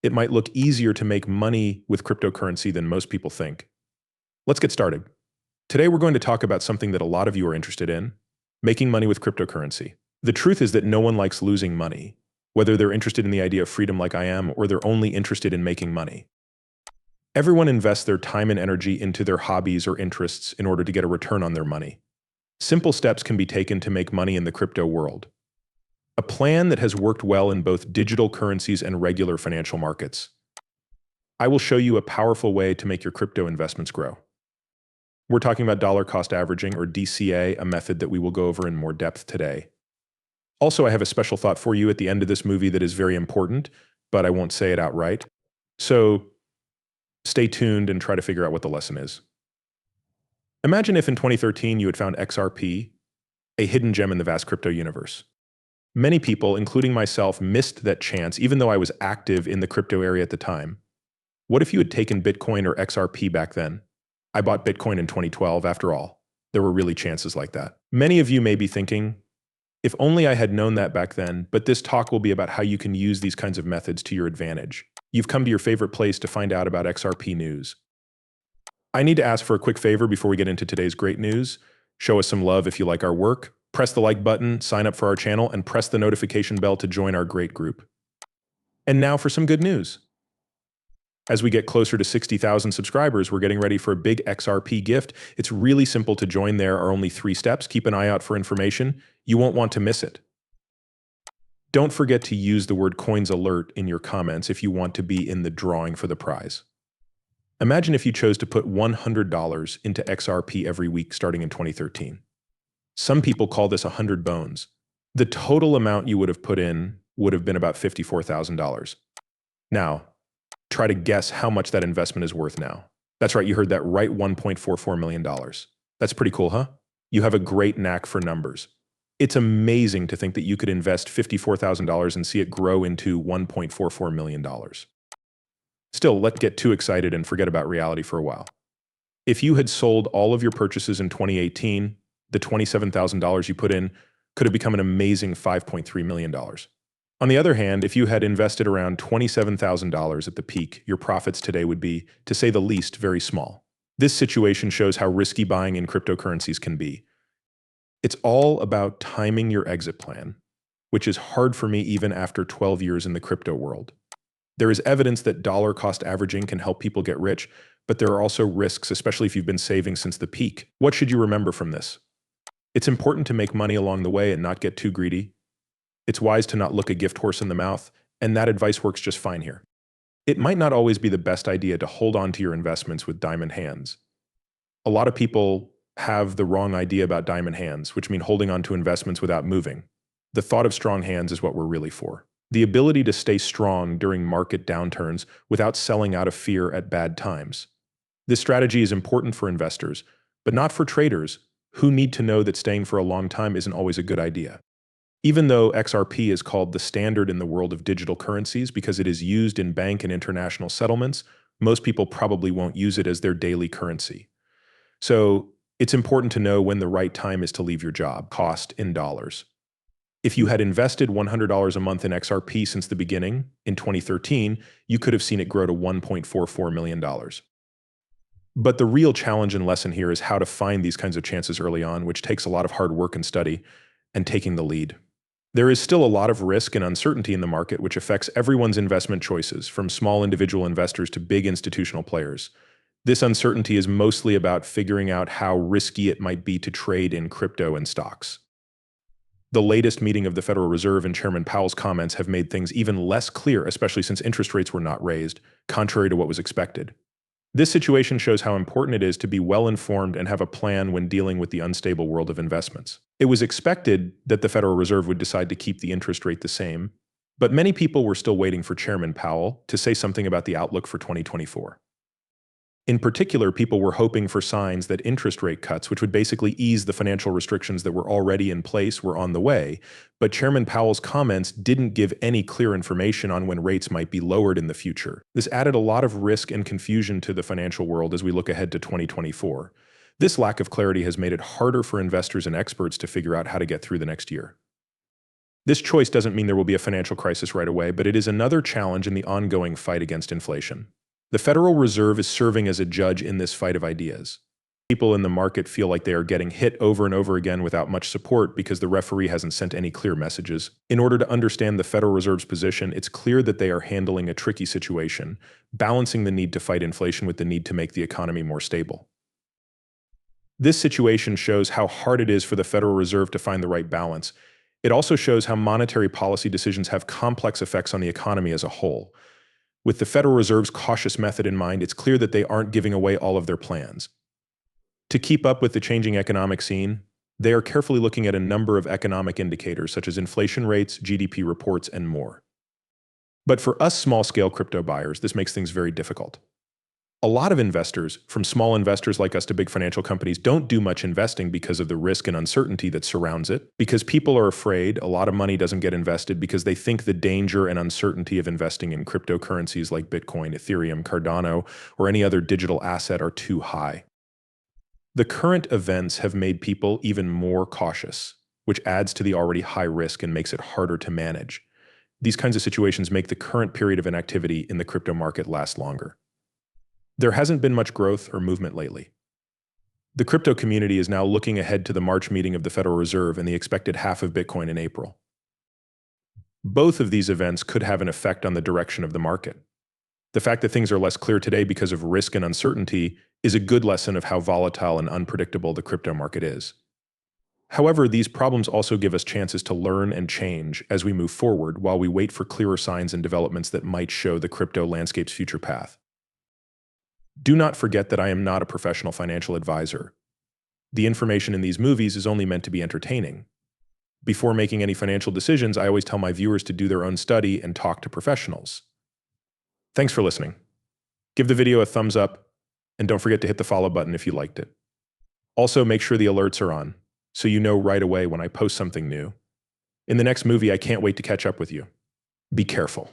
it might look easier to make money with cryptocurrency than most people think. Let's get started. Today, we're going to talk about something that a lot of you are interested in, making money with cryptocurrency. The truth is that no one likes losing money, whether they're interested in the idea of freedom like I am, or they're only interested in making money. Everyone invests their time and energy into their hobbies or interests in order to get a return on their money. Simple steps can be taken to make money in the crypto world. A plan that has worked well in both digital currencies and regular financial markets. I will show you a powerful way to make your crypto investments grow. We're talking about dollar cost averaging, or DCA, a method that we will go over in more depth today. Also, I have a special thought for you at the end of this movie that is very important, but I won't say it outright. So stay tuned and try to figure out what the lesson is. Imagine if in 2013 you had found XRP, a hidden gem in the vast crypto universe. Many people, including myself, missed that chance even though I was active in the crypto area at the time. What if you had taken Bitcoin or XRP back then? I bought Bitcoin in 2012, after all. There were really chances like that. Many of you may be thinking, if only I had known that back then, but this talk will be about how you can use these kinds of methods to your advantage. You've come to your favorite place to find out about XRP news. I need to ask for a quick favor before we get into today's great news. Show us some love if you like our work. Press the like button, sign up for our channel, and press the notification bell to join our great group. And now for some good news. As we get closer to 60,000 subscribers, we're getting ready for a big XRP gift. It's really simple to join. There are only 3 steps. Keep an eye out for information. You won't want to miss it. Don't forget to use the word coins alert in your comments if you want to be in the drawing for the prize. Imagine if you chose to put $100 into XRP every week starting in 2013. Some people call this 100 bones. The total amount you would have put in would have been about $54,000. Now, try to guess how much that investment is worth now. That's right, you heard that right, $1.44 million. That's pretty cool, huh? You have a great knack for numbers. It's amazing to think that you could invest $54,000 and see it grow into $1.44 million. Still, let's get too excited and forget about reality for a while. If you had sold all of your purchases in 2018, the $27,000 you put in could have become an amazing $5.3 million. On the other hand, if you had invested around $27,000 at the peak, your profits today would be, to say the least, very small. This situation shows how risky buying in cryptocurrencies can be. It's all about timing your exit plan, which is hard for me even after 12 years in the crypto world. There is evidence that dollar cost averaging can help people get rich, but there are also risks, especially if you've been saving since the peak. What should you remember from this? It's important to make money along the way and not get too greedy. It's wise to not look a gift horse in the mouth, and that advice works just fine here. It might not always be the best idea to hold on to your investments with diamond hands. A lot of people have the wrong idea about diamond hands, which mean holding on to investments without moving. The thought of strong hands is what we're really for. The ability to stay strong during market downturns without selling out of fear at bad times. This strategy is important for investors, but not for traders who need to know that staying for a long time isn't always a good idea. Even though XRP is called the standard in the world of digital currencies because it is used in bank and international settlements, most people probably won't use it as their daily currency. So it's important to know when the right time is to leave your job, cost in dollars. If you had invested $100 a month in XRP since the beginning, in 2013, you could have seen it grow to $1.44 million. But the real challenge and lesson here is how to find these kinds of chances early on, which takes a lot of hard work and study, and taking the lead. There is still a lot of risk and uncertainty in the market, which affects everyone's investment choices, from small individual investors to big institutional players. This uncertainty is mostly about figuring out how risky it might be to trade in crypto and stocks. The latest meeting of the Federal Reserve and Chairman Powell's comments have made things even less clear, especially since interest rates were not raised, contrary to what was expected. This situation shows how important it is to be well-informed and have a plan when dealing with the unstable world of investments. It was expected that the Federal Reserve would decide to keep the interest rate the same, but many people were still waiting for Chairman Powell to say something about the outlook for 2024. In particular, people were hoping for signs that interest rate cuts, which would basically ease the financial restrictions that were already in place, were on the way, but Chairman Powell's comments didn't give any clear information on when rates might be lowered in the future. This added a lot of risk and confusion to the financial world as we look ahead to 2024. This lack of clarity has made it harder for investors and experts to figure out how to get through the next year. This choice doesn't mean there will be a financial crisis right away, but it is another challenge in the ongoing fight against inflation. The Federal Reserve is serving as a judge in this fight of ideas. People in the market feel like they are getting hit over and over again without much support because the referee hasn't sent any clear messages. In order to understand the Federal Reserve's position, it's clear that they are handling a tricky situation, balancing the need to fight inflation with the need to make the economy more stable. This situation shows how hard it is for the Federal Reserve to find the right balance. It also shows how monetary policy decisions have complex effects on the economy as a whole. With the Federal Reserve's cautious method in mind, it's clear that they aren't giving away all of their plans. To keep up with the changing economic scene, they are carefully looking at a number of economic indicators such as inflation rates, GDP reports, and more. But for us small-scale crypto buyers, this makes things very difficult. A lot of investors, from small investors like us to big financial companies, don't do much investing because of the risk and uncertainty that surrounds it. Because people are afraid, a lot of money doesn't get invested because they think the danger and uncertainty of investing in cryptocurrencies like Bitcoin, Ethereum, Cardano, or any other digital asset are too high. The current events have made people even more cautious, which adds to the already high risk and makes it harder to manage. These kinds of situations make the current period of inactivity in the crypto market last longer. There hasn't been much growth or movement lately. The crypto community is now looking ahead to the March meeting of the Federal Reserve and the expected half of Bitcoin in April. Both of these events could have an effect on the direction of the market. The fact that things are less clear today because of risk and uncertainty is a good lesson of how volatile and unpredictable the crypto market is. However, these problems also give us chances to learn and change as we move forward while we wait for clearer signs and developments that might show the crypto landscape's future path. Do not forget that I am not a professional financial advisor. The information in these movies is only meant to be entertaining. Before making any financial decisions, I always tell my viewers to do their own study and talk to professionals. Thanks for listening. Give the video a thumbs up, and don't forget to hit the follow button if you liked it. Also, make sure the alerts are on, so you know right away when I post something new. In the next movie, I can't wait to catch up with you. Be careful.